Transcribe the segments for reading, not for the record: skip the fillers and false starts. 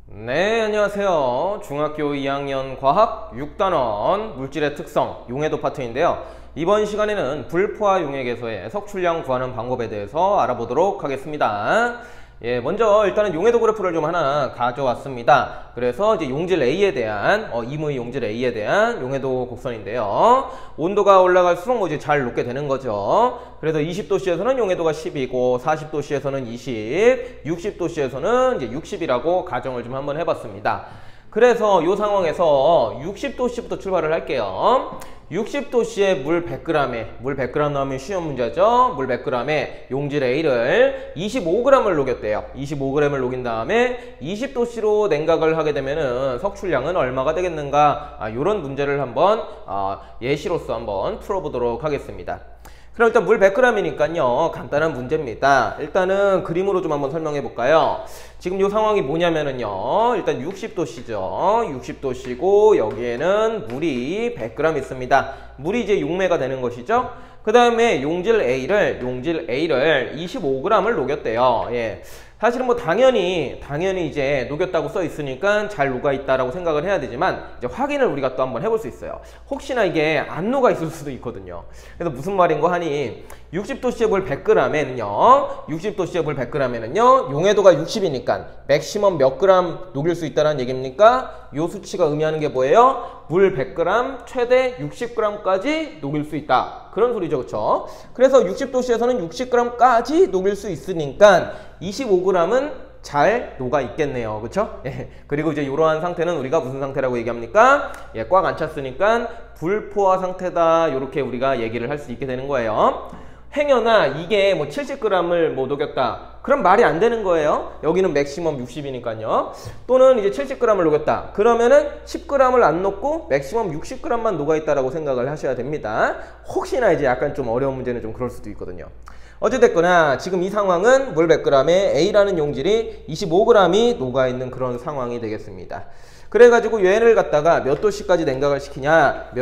네, 안녕하세요. 중학교 2학년 과학 6단원 물질의 특성 용해도 파트인데요. 이번 시간에는 불포화 용액에서의 석출량 구하는 방법에 대해서 알아보도록 하겠습니다. 먼저 일단은 용해도 그래프를 좀 하나 가져왔습니다. 그래서 이제 용질 A에 대한 임의 용질 A에 대한 용해도 곡선인데요. 온도가 올라갈수록 이제 잘 녹게 되는 거죠. 그래서 20도씨에서는 용해도가 10이고 40도씨에서는 20, 60도씨에서는 이제 60이라고 가정을 좀 한번 해봤습니다. 그래서 이 상황에서 60도씨부터 출발을 할게요. 60도씨에 물 100g 나오면 쉬운 문제죠. 물 100g에 용질 A를 25g을 녹였대요. 25g을 녹인 다음에 20도씨로 냉각을 하게 되면은 석출량은 얼마가 되겠는가? 이런 문제를 한번 예시로서 한번 풀어보도록 하겠습니다. 그럼 일단 물 100g이니까요. 간단한 문제입니다. 일단은 그림으로 좀 한번 설명해 볼까요? 지금 이 상황이 뭐냐면은요. 일단 60도씨죠. 60도씨고 여기에는 물이 100g 있습니다. 물이 이제 용매가 되는 것이죠. 그 다음에 용질 A를 25g을 녹였대요. 사실은 뭐 당연히 이제 녹였다고 써 있으니까 잘 녹아 있다라고 생각을 해야 되지만 이제 확인을 우리가 또 한번 해볼 수 있어요. 혹시나 이게 안 녹아 있을 수도 있거든요. 그래서 무슨 말인고 하니 60도씨의 물 100g에는요 용해도가 60이니까 맥시멈 몇 그램 녹일 수 있다는 얘기입니까? 요 수치가 의미하는 게 뭐예요? 물 100g 최대 60g까지 녹일 수 있다. 그런 소리죠. 그쵸? 그래서 60도씨에서는 60g까지 녹일 수 있으니까 25g은 잘 녹아 있겠네요. 그쵸? 그리고 이제 이러한 상태는 우리가 무슨 상태라고 얘기합니까? 꽉 안 찼으니까 불포화 상태다. 이렇게 우리가 얘기를 할 수 있게 되는 거예요. 행여나 이게 뭐 70g을 뭐 녹였다. 그럼 말이 안 되는 거예요. 여기는 맥시멈 60이니까요. 또는 이제 70g을 녹였다. 그러면은 10g을 안 녹고 맥시멈 60g만 녹아있다라고 생각을 하셔야 됩니다. 혹시나 이제 약간 좀 어려운 문제는 좀 그럴 수도 있거든요. 어찌됐거나 지금 이 상황은 물 100g에 A라는 용질이 25g이 녹아있는 그런 상황이 되겠습니다. 그래가지고 얘를 갖다가 몇 도씨까지 냉각을 시키냐면요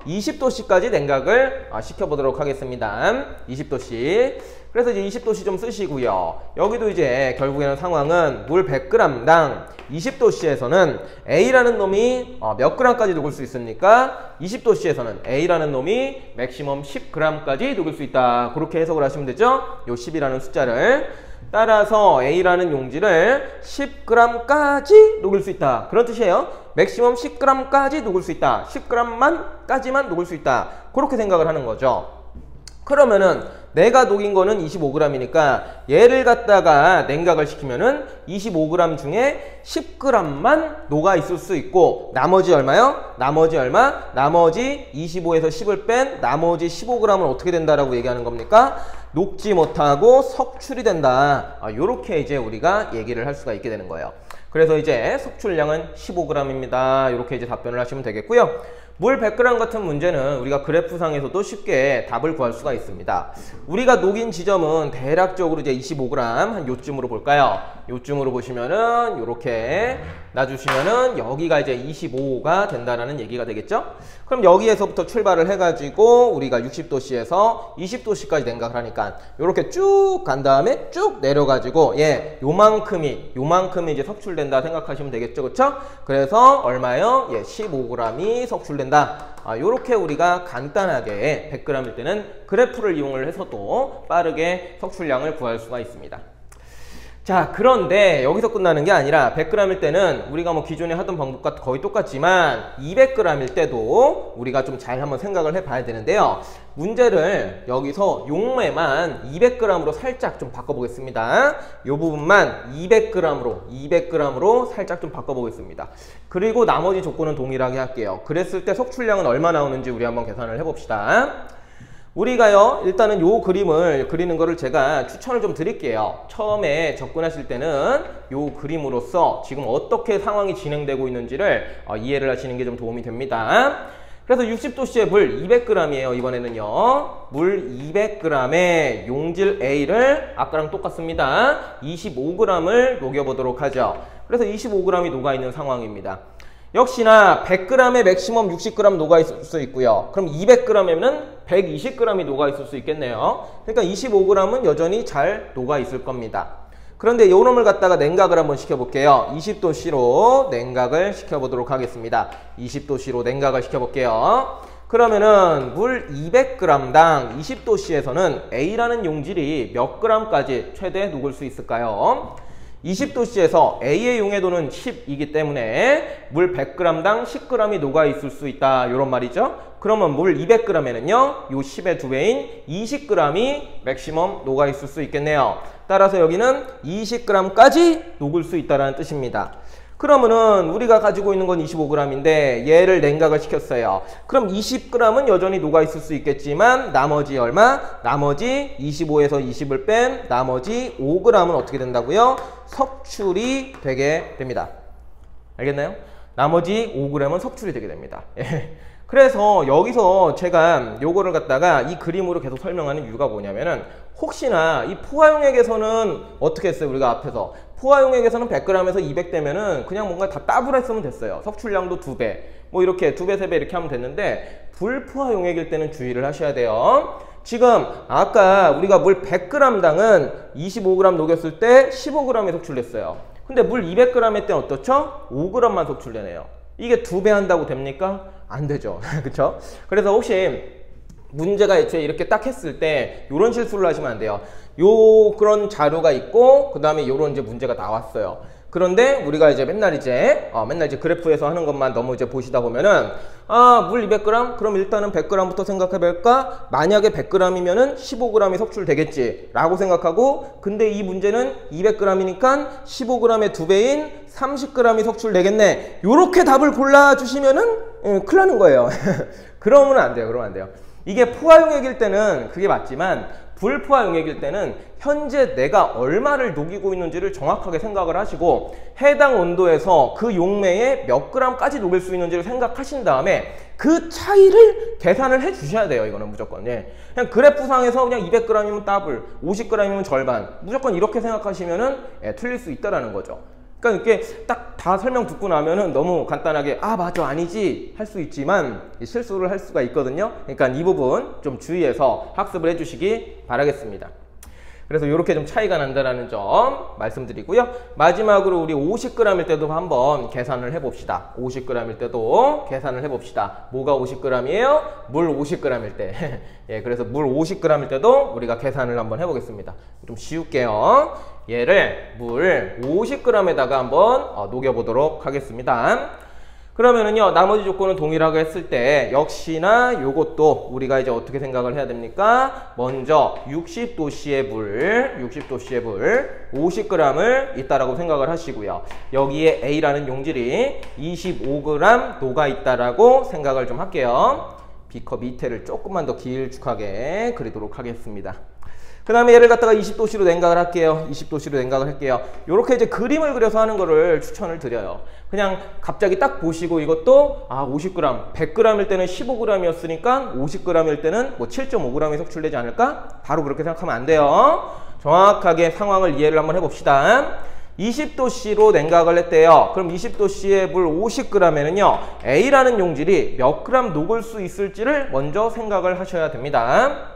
20도씨까지 냉각을 시켜보도록 하겠습니다. 20도씨. 그래서 이제 20도씨 좀 쓰시고요. 여기도 이제 결국에는 상황은 물 100g당 20도씨에서는 A라는 놈이 몇 g까지 녹을 수 있습니까? 20도씨에서는 A라는 놈이 맥시멈 10g까지 녹을 수 있다. 그렇게 해석을 하시면 되죠. 요 10이라는 숫자를. 따라서 A라는 용질을 10g까지 녹일 수 있다. 그런 뜻이에요. 맥시멈 10g까지 녹일 수 있다. 10g까지만 녹일 수 있다. 그렇게 생각을 하는 거죠. 그러면은 내가 녹인 거는 25g이니까 얘를 갖다가 냉각을 시키면은 25g 중에 10g만 녹아 있을 수 있고 나머지 얼마요? 나머지 25에서 10을 뺀 나머지 15g은 어떻게 된다라고 얘기하는 겁니까? 녹지 못하고 석출이 된다. 요렇게 이제 우리가 얘기를 할 수가 있게 되는 거예요. 그래서 이제 석출량은 15g입니다. 이렇게 이제 답변을 하시면 되겠고요. 물 100g 같은 문제는 우리가 그래프상에서도 쉽게 답을 구할 수가 있습니다. 우리가 녹인 지점은 대략적으로 이제 25g 한 요쯤으로 볼까요? 요쯤으로 보시면은 요렇게 놔주시면은 여기가 이제 25가 된다라는 얘기가 되겠죠? 그럼 여기에서부터 출발을 해가지고 우리가 60도씨에서 20도씨까지 냉각을 하니까 요렇게 쭉 간 다음에 쭉 내려가지고 요만큼이 이제 석출된다 생각하시면 되겠죠? 그쵸? 그래서 얼마요? 15g이 석출된다. 요렇게 우리가 간단하게 100g일 때는 그래프를 이용을 해서도 빠르게 석출량을 구할 수가 있습니다. 자, 그런데 여기서 끝나는 게 아니라 100g일 때는 우리가 뭐 기존에 하던 방법과 거의 똑같지만 200g일 때도 우리가 좀 잘 한번 생각을 해봐야 되는데요. 문제를 여기서 용매만 200g으로 살짝 좀 바꿔보겠습니다. 이 부분만 200g으로 살짝 좀 바꿔보겠습니다. 그리고 나머지 조건은 동일하게 할게요. 그랬을 때 석출량은 얼마 나오는지 우리 한번 계산을 해봅시다. 우리가요 일단은 요 그림을 그리는 거를 제가 추천을 좀 드릴게요. 처음에 접근하실 때는 요 그림으로써 지금 어떻게 상황이 진행되고 있는지를 이해를 하시는 게 좀 도움이 됩니다. 그래서 60도씨의 물 200g이에요. 이번에는요 물 200g에 용질 A를 아까랑 똑같습니다. 25g을 녹여보도록 하죠. 그래서 25g이 녹아있는 상황입니다. 역시나 100g에 맥시멈 60g 녹아있을 수 있고요. 그럼 200g이면 120g이 녹아있을 수 있겠네요. 그러니까 25g은 여전히 잘 녹아있을 겁니다. 그런데 요놈을 갖다가 냉각을 한번 시켜볼게요. 20도씨로 냉각을 시켜보도록 하겠습니다. 20도씨로 냉각을 시켜볼게요. 그러면은 물 200g당 20도씨에서는 A라는 용질이 몇 g까지 최대 녹을 수 있을까요? 20도씨에서 A의 용해도는 10이기 때문에 물 100g당 10g이 녹아 있을 수 있다. 요런 말이죠. 그러면 물 200g에는요, 요 10의 2배인 20g이 맥시멈 녹아 있을 수 있겠네요. 따라서 여기는 20g까지 녹을 수 있다는 뜻입니다. 그러면은 우리가 가지고 있는 건 25g인데 얘를 냉각을 시켰어요. 그럼 20g은 여전히 녹아 있을 수 있겠지만 나머지 얼마? 나머지 25에서 20을 뺀 나머지 5g은 어떻게 된다고요? 석출이 되게 됩니다. 알겠나요? 나머지 5g은 석출이 되게 됩니다. 그래서 여기서 제가 요거를 갖다가 이 그림으로 계속 설명하는 이유가 뭐냐면은 혹시나 이 포화용액에서는 어떻게 했어요? 우리가 앞에서 포화용액에서는 100g에서 200 되면은 그냥 뭔가 다 따블했으면 됐어요. 석출량도 2배 뭐 이렇게 2배 3배 이렇게 하면 됐는데 불포화용액일 때는 주의를 하셔야 돼요. 지금 아까 우리가 물 100g당은 25g 녹였을 때 15g이 석출됐어요. 근데 물 200g의 때는 어떻죠? 5g만 석출되네요. 이게 2배 한다고 됩니까? 안 되죠. 그쵸? 그래서 혹시 문제가 애초에 이렇게 딱 했을 때 요런 실수를 하시면 안 돼요. 그런 자료가 있고 그 다음에 요런 이제 문제가 나왔어요. 그런데 우리가 이제 맨날 이제 그래프에서 하는 것만 너무 이제 보시다 보면은 물 200g? 그럼 일단은 100g부터 생각해 볼까? 만약에 100g이면은 15g이 석출되겠지 라고 생각하고, 근데 이 문제는 200g이니까 15g의 2배인 30g이 석출되겠네. 요렇게 답을 골라주시면은 큰일 나는 거예요. 그러면 안 돼요. 그러면 안 돼요. 이게 포화용액일 때는 그게 맞지만 불포화용액일 때는 현재 내가 얼마를 녹이고 있는지를 정확하게 생각을 하시고 해당 온도에서 그 용매에 몇 g까지 녹일 수 있는지를 생각하신 다음에 그 차이를 계산을 해 주셔야 돼요. 이거는 무조건. 예. 그냥 그래프상에서 그냥 200g이면 더블, 50g이면 절반, 무조건 이렇게 생각하시면은 틀릴 수 있다라는 거죠. 그러니까 이렇게 딱 다 설명 듣고 나면은 너무 간단하게 맞아 아니지 할 수 있지만 실수를 할 수가 있거든요. 그러니까 이 부분 좀 주의해서 학습을 해주시기 바라겠습니다. 그래서 이렇게 좀 차이가 난다는 점 말씀드리고요. 마지막으로 우리 50g일 때도 한번 계산을 해봅시다. 50g일 때도 계산을 해봅시다. 뭐가 50g이에요? 물 50g일 때. 예, 그래서 물 50g일 때도 우리가 계산을 한번 해보겠습니다. 좀 쉬울게요. 얘를 물 50g에다가 한번 녹여보도록 하겠습니다. 그러면은요, 나머지 조건은 동일하게 했을 때 역시나 요것도 우리가 이제 어떻게 생각을 해야 됩니까? 먼저 60도씨의 물 50g을 있다라고 생각을 하시고요. 여기에 A라는 용질이 25g 녹아 있다라고 생각을 좀 할게요. 비커 밑에를 조금만 더 길쭉하게 그리도록 하겠습니다. 그 다음에 얘를 갖다가 20도씨로 냉각을 할게요. 20도씨로 냉각을 할게요. 요렇게 이제 그림을 그려서 하는 거를 추천을 드려요. 그냥 갑자기 딱 보시고 이것도 50g, 100g일 때는 15g이었으니까 50g일 때는 뭐 7.5g이 석출되지 않을까? 바로 그렇게 생각하면 안 돼요. 정확하게 상황을 이해를 한번 해봅시다. 20도씨로 냉각을 했대요. 그럼 20도씨의 물 50g에는요, A라는 용질이 몇 g 녹을 수 있을지를 먼저 생각을 하셔야 됩니다.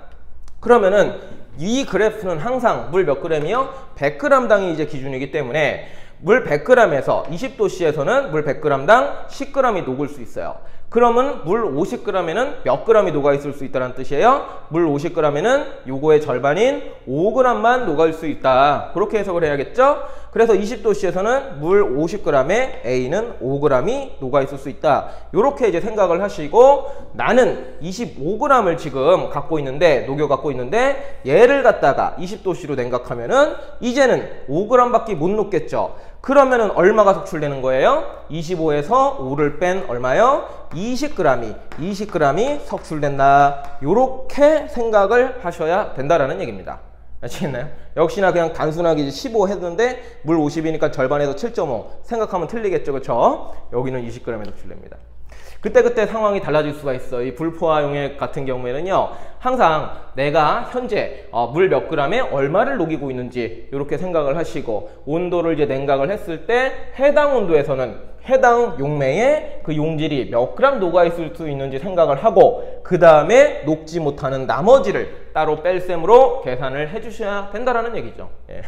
그러면은 이 그래프는 항상 물 몇 g이요? 100g당이 이제 기준이기 때문에 물 100g에서 20도씨에서는 물 100g당 10g이 녹을 수 있어요. 그러면 물 50g에는 몇 g이 녹아 있을 수 있다는 뜻이에요. 물 50g에는 요거의 절반인 5g만 녹을 수 있다. 그렇게 해석을 해야겠죠? 그래서 20도씨에서는 물 50g에 A는 5g이 녹아 있을 수 있다. 요렇게 이제 생각을 하시고, 나는 25g을 지금 갖고 있는데, 녹여 갖고 있는데, 얘를 갖다가 20도씨로 냉각하면은 이제는 5g밖에 못 녹겠죠. 그러면은 얼마가 석출되는 거예요? 25에서 5를 뺀 얼마요? 20g이 석출된다. 요렇게 생각을 하셔야 된다라는 얘기입니다. 아시겠나요? 역시나 그냥 단순하게 15 했는데 물 50이니까 절반에서 7.5 생각하면 틀리겠죠. 그쵸? 여기는 20g에 석출됩니다. 그때그때 상황이 달라질 수가 있어요. 이 불포화용액 같은 경우에는요, 항상 내가 현재 물 몇 그램에 얼마를 녹이고 있는지 이렇게 생각을 하시고, 온도를 이제 냉각을 했을 때 해당 온도에서는 해당 용매에 그 용질이 몇 그램 녹아 있을 수 있는지 생각을 하고, 그 다음에 녹지 못하는 나머지를 따로 뺄셈으로 계산을 해주셔야 된다라는 얘기죠. 예.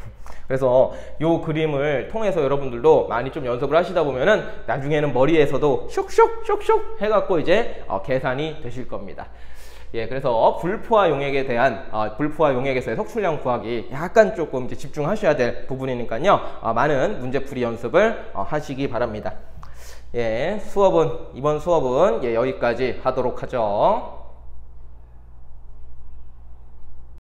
그래서 요 그림을 통해서 여러분들도 많이 좀 연습을 하시다 보면은 나중에는 머리에서도 슉슉슉슉 해갖고 이제 계산이 되실 겁니다. 예, 그래서 불포화 용액에 대한 불포화 용액에서의 석출량 구하기 약간 조금 이제 집중하셔야 될 부분이니까요. 많은 문제풀이 연습을 하시기 바랍니다. 예, 이번 수업은 예, 여기까지 하도록 하죠.